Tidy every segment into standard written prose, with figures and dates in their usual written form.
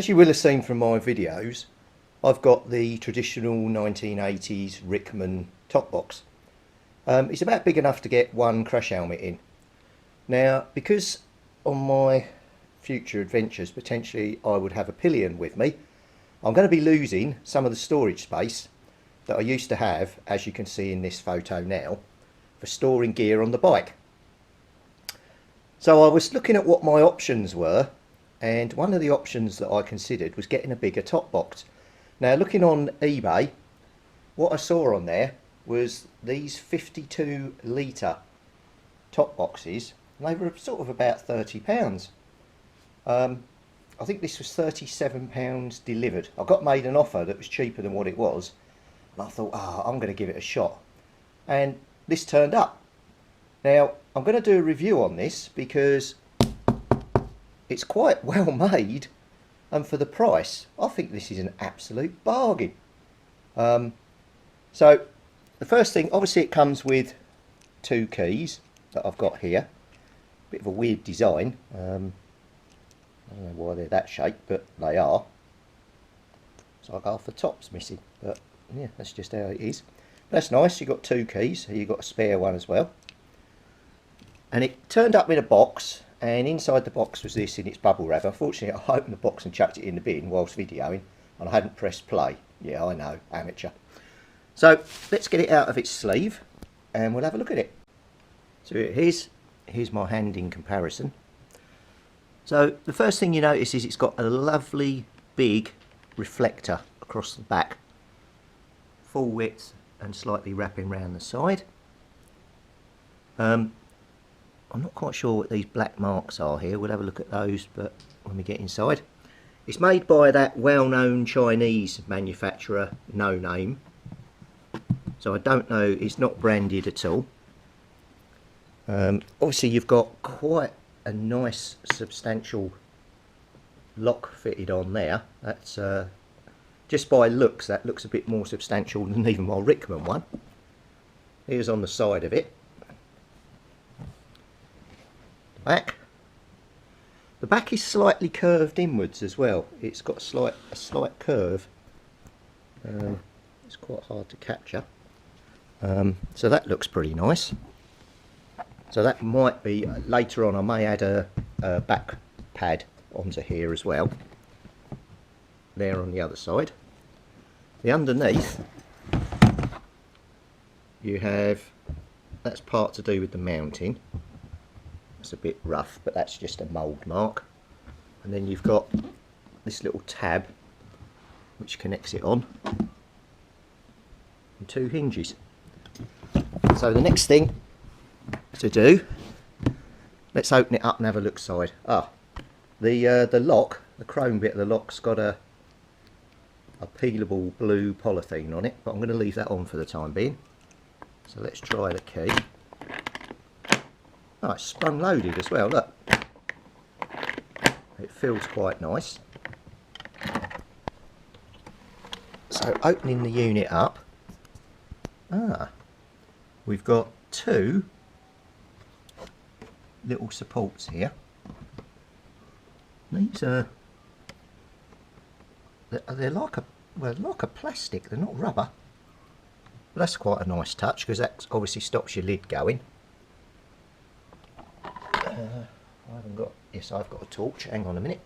As you will have seen from my videos, I've got the traditional 1980s Rickman top box. It's about big enough to get one crash helmet in. Now, because on my future adventures potentially I would have a pillion with me, I'm going to be losing some of the storage space that I used to have, as you can see in this photo now, for storing gear on the bike. So I was looking at what my options were, and one of the options that I considered was getting a bigger top box. Now, looking on eBay, what I saw on there was these 52 litre top boxes, and they were sort of about £30. I think this was £37 delivered. I got made an offer that was cheaper than what it was, and I thought, I'm going to give it a shot. And this turned up. Now, I'm going to do a review on this because it's quite well made, and for the price, I think this is an absolute bargain. So, the first thing, obviously it comes with two keys that I've got here. Bit of a weird design. I don't know why they're that shape, but they are. So like half the top's missing, but yeah, that's just how it is. That's nice, you've got two keys, so you've got a spare one as well. And it turned up in a box, and inside the box was this in its bubble wrap. Unfortunately, I opened the box and chucked it in the bin whilst videoing, and I hadn't pressed play. Yeah, I know, amateur. So let's get it out of its sleeve, and we'll have a look at it. So here's my hand in comparison. So the first thing you notice is it's got a lovely big reflector across the back, full width and slightly wrapping round the side. I'm not quite sure what these black marks are here. We'll have a look at those, but when we get inside. It's made by that well-known Chinese manufacturer, no name. So I don't know, it's not branded at all. Obviously you've got quite a nice substantial lock fitted on there. That's just by looks, that looks a bit more substantial than even my Rickman one. Here's on the side of it. Back. The back is slightly curved inwards as well. It's got a slight curve. It's quite hard to capture. So that looks pretty nice. So that might be, later on I may add a back pad onto here as well. There on the other side. The underneath, you have, that's part to do with the mounting. It's a bit rough, but that's just a mould mark. And then you've got this little tab which connects it on, and two hinges. So the next thing to do, let's open it up and have a look side. The lock, the chrome bit of the lock's got a peelable blue polythene on it, but I'm going to leave that on for the time being. So let's try the key. Oh, it's sprung loaded as well, look. It feels quite nice. So opening the unit up, we've got two little supports here. These are, they're like a plastic, they're not rubber. But that's quite a nice touch, because that obviously stops your lid going. I haven't got, yes, I've got a torch, hang on a minute.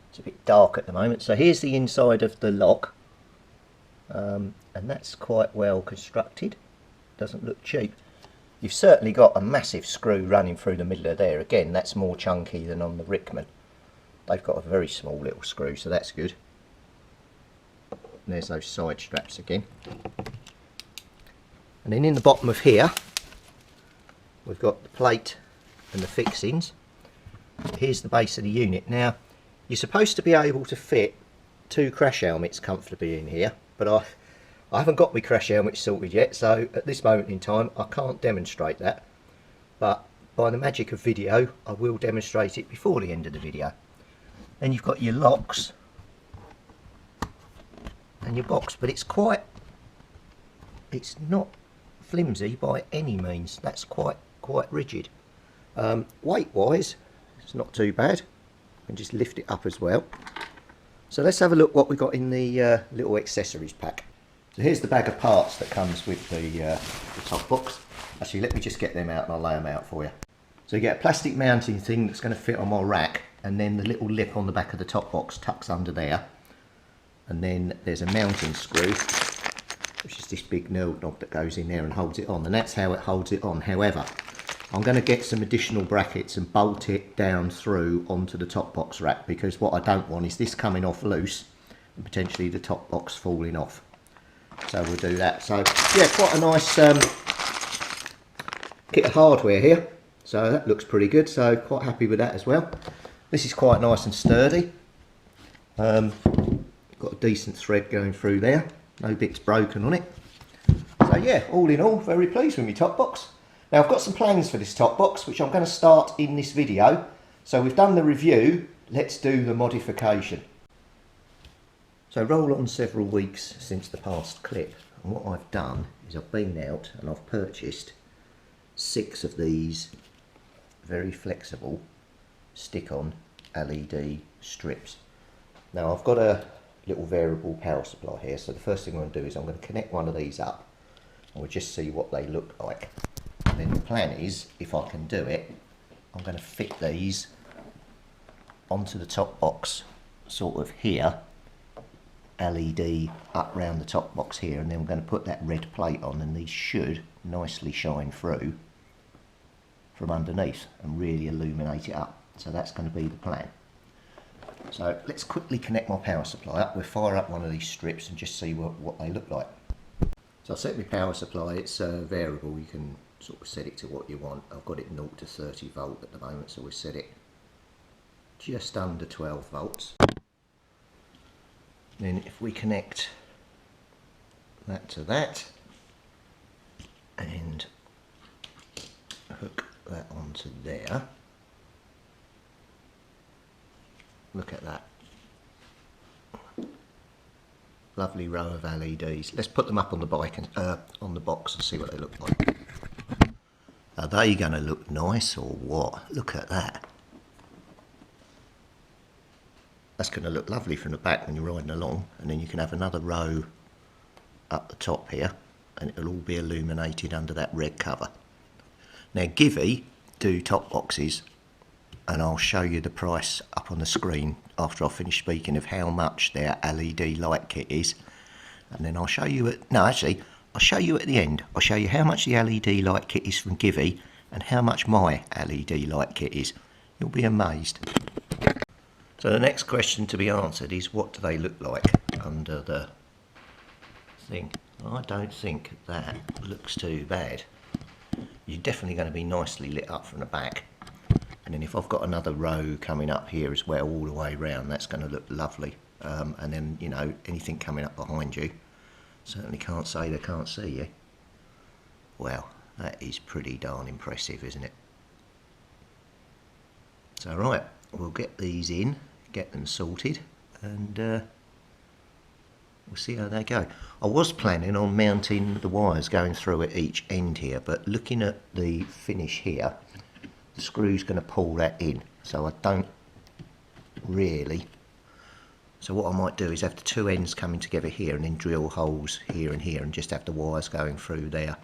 It's a bit dark at the moment. So here's the inside of the lock, and that's quite well constructed, doesn't look cheap. You've certainly got a massive screw running through the middle of there. Again, that's more chunky than on the Rickman. They've got a very small little screw, so that's good. And there's those side straps again. And then in the bottom of here, we've got the plate and the fixings. Here's the base of the unit. Now, you're supposed to be able to fit two crash helmets comfortably in here, but I haven't got my crash helmet sorted yet, so at this moment in time I can't demonstrate that. But by the magic of video, I will demonstrate it before the end of the video. Then you've got your locks and your box, but it's not flimsy by any means. That's quite rigid. Weight wise, it's not too bad. I can just lift it up as well. So let's have a look what we got in the little accessories pack. So here's the bag of parts that comes with the top box. Actually, let me just get them out and I'll lay them out for you. So you get a plastic mounting thing that's going to fit on my rack, and then the little lip on the back of the top box tucks under there. And then there's a mounting screw, which is this big knurled knob that goes in there and holds it on, and that's how it holds it on. However, I'm going to get some additional brackets and bolt it down through onto the top box rack, because what I don't want is this coming off loose and potentially the top box falling off. So we'll do that. So yeah, quite a nice kit of hardware here. So that looks pretty good. So quite happy with that as well. This is quite nice and sturdy. Got a decent thread going through there. No bits broken on it. So yeah, all in all, very pleased with my top box. Now I've got some plans for this top box, which I'm going to start in this video. So we've done the review. Let's do the modification. So roll on several weeks since the past clip, and what I've done is I've been out and I've purchased 6 of these very flexible stick-on LED strips. Now I've got a little variable power supply here, so the first thing I'm going to do is I'm going to connect one of these up and we'll just see what they look like. And then the plan is, if I can do it, I'm going to fit these onto the top box sort of here, LED up round the top box here, and then we're going to put that red plate on, and these should nicely shine through from underneath and really illuminate it up. So that's going to be the plan. So let's quickly connect my power supply up. We'll fire up one of these strips and just see what they look like. So I've set my power supply. It's variable. You can sort of set it to what you want. I've got it 0 to 30 volt at the moment, so we'll set it just under 12 volts. Then if we connect that to that and hook that onto there, look at that. Lovely row of LEDs. Let's put them up on the bike and on the box and see what they look like. Are they going to look nice or what? Look at that. That's going to look lovely from the back when you're riding along, and then you can have another row up the top here and it'll all be illuminated under that red cover. Now Givey do top boxes, and I'll show you the price up on the screen after I finish speaking of how much their LED light kit is, and then I'll show you I'll show you at the end. I'll show you how much the LED light kit is from Givey and how much my LED light kit is. You'll be amazed. So the next question to be answered is, what do they look like under the thing? I don't think that looks too bad. You're definitely going to be nicely lit up from the back. And then if I've got another row coming up here as well all the way around, that's going to look lovely. And then, you know, anything coming up behind you, certainly can't say they can't see you. Well, that is pretty darn impressive, isn't it? So right, we'll get these in, get them sorted, and we'll see how they go. I was planning on mounting the wires going through at each end here, but looking at the finish here, the screw's going to pull that in, so I don't really. So what I might do is have the 2 ends coming together here and then drill holes here and here and just have the wires going through there,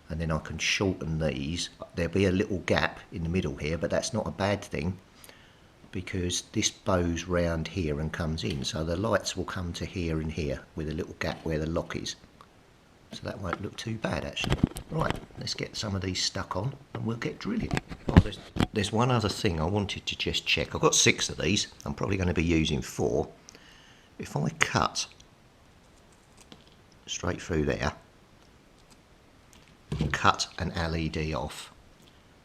and then I can shorten these. There'll be a little gap in the middle here, but that's not a bad thing, because this bows round here and comes in, so the lights will come to here and here with a little gap where the lock is. So that won't look too bad actually. Right, let's get some of these stuck on and we'll get drilling. Oh, there's one other thing I wanted to just check. I've got 6 of these. I'm probably going to be using 4. If I cut straight through there and cut an LED off,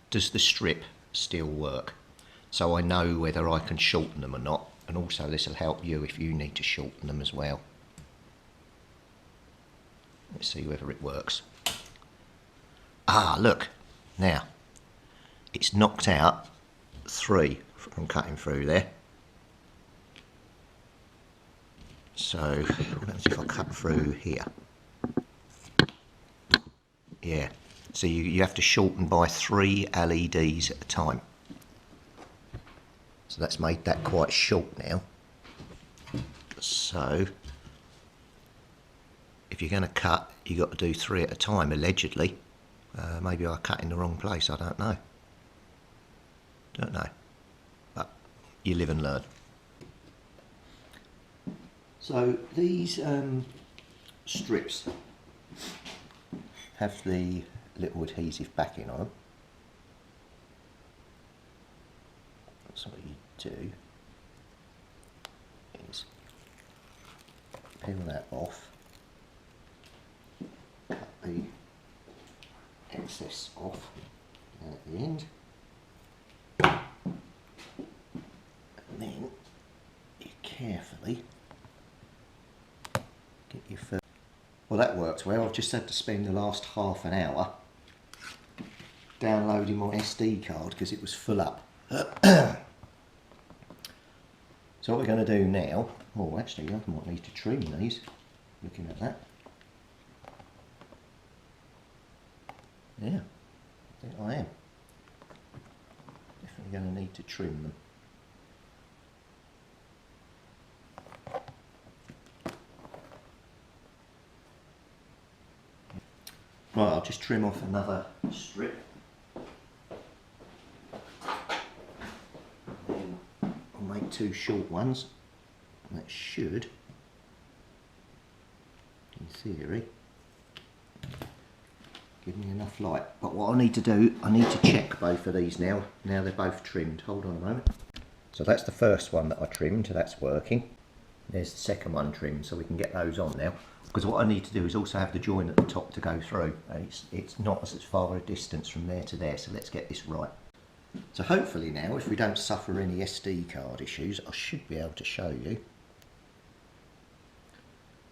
does the strip still work? So I know whether I can shorten them or not, and also this will help you if you need to shorten them as well. Let's see whether it works. Ah, look, now it's knocked out 3 from cutting through there. So what happens if I cut through here? Yeah, So you have to shorten by 3 LEDs at a time. So that's made that quite short now. So if you're going to cut, you've got to do 3 at a time, allegedly. Maybe I cut in the wrong place, I don't know. But you live and learn. So these strips have the little adhesive backing on them. So what you do is peel that off, cut the excess off at the end, and then you carefully get your first. Well, that worked well. I've just had to spend the last half an hour downloading my SD card because it was full up. So what we're going to do now, oh actually I might need to trim these, looking at that. Yeah, I think I am. Definitely going to need to trim them. Right, I'll just trim off another strip. Then I'll make 2 short ones. And that should, in theory, give me enough light. But what I need to do, I need to check both of these now. Now they're both trimmed. Hold on a moment. So that's the first one that I trimmed, that's working. There's the second one trimmed, so we can get those on now. Because what I need to do is also have the join at the top to go through. It's not as far a distance from there to there, so let's get this right. So hopefully now, if we don't suffer any SD card issues, I should be able to show you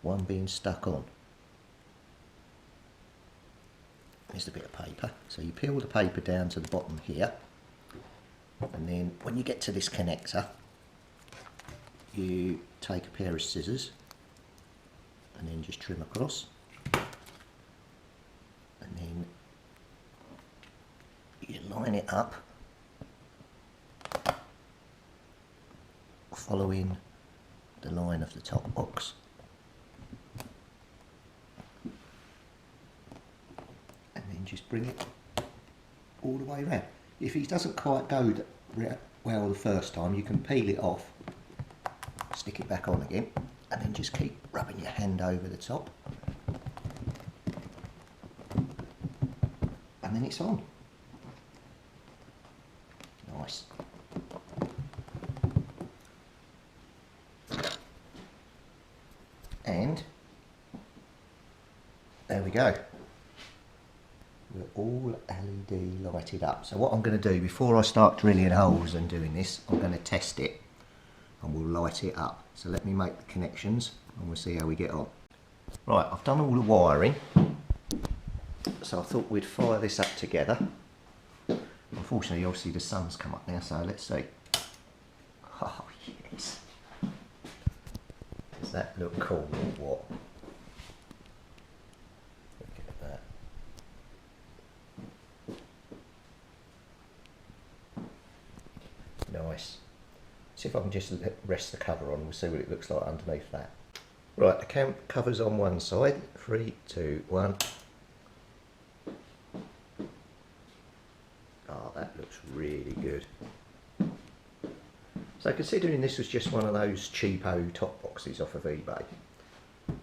one being stuck on. Here's the bit of paper. So you peel the paper down to the bottom here, and then when you get to this connector, you take a pair of scissors and then just trim across, and then you line it up following the line of the top box, and then just bring it all the way around. If it doesn't quite go well the first time, you can peel it off, stick it back on again, and then just keep rubbing your hand over the top, and then it's on. Nice. And there we go. We're all LED lighted up. So what I'm going to do before I start drilling holes and doing this, I'm going to test it and we'll light it up. So let me make the connections and we'll see how we get on. Right, I've done all the wiring, so I thought we'd fire this up together. Unfortunately, obviously the sun's come up now, so let's see. Oh yes. Does that look cool or what? Look at that. Nice. See if I can just rest the cover on and we'll see what it looks like underneath that. Right, the camp cover's on one side. 3, 2, 1. Oh, that looks really good. So considering this was just one of those cheapo top boxes off of eBay,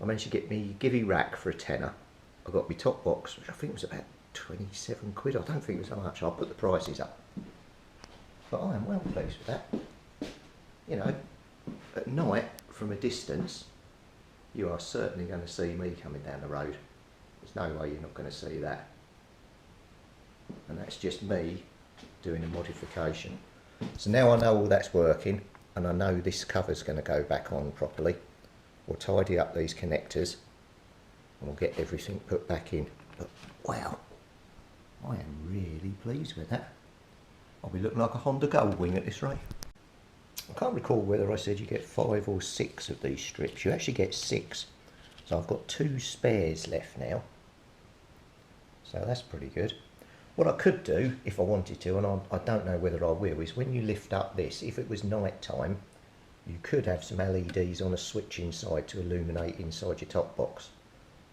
I managed to get me Givey rack for a tenner. I got my top box, which I think was about 27 quid. I don't think it was that much. I'll put the prices up. But I am well pleased with that. You know, at night, from a distance, you are certainly going to see me coming down the road. There's no way you're not going to see that. And that's just me doing a modification. So now I know all that's working, and I know this cover's going to go back on properly. We'll tidy up these connectors, and we'll get everything put back in. But wow, I am really pleased with that. I'll be looking like a Honda Goldwing at this rate. I can't recall whether I said you get 5 or 6 of these strips. You actually get 6. So I've got 2 spares left now. So that's pretty good. What I could do, if I wanted to, and I don't know whether I will, is when you lift up this, if it was night time, you could have some LEDs on a switch inside to illuminate inside your top box,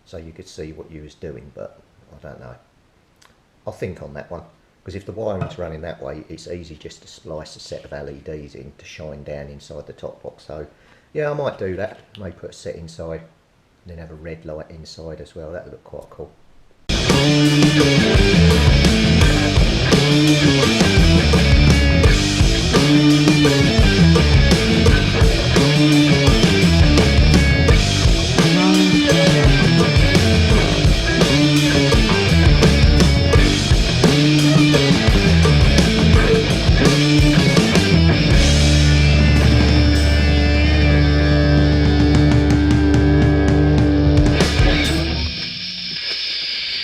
so you could see what you was doing, but I don't know. I'll think on that one, because if the wiring's running that way, it's easy just to splice a set of LEDs in to shine down inside the top box. So yeah, I might do that. Maybe put a set inside, and then have a red light inside as well. That'd look quite cool.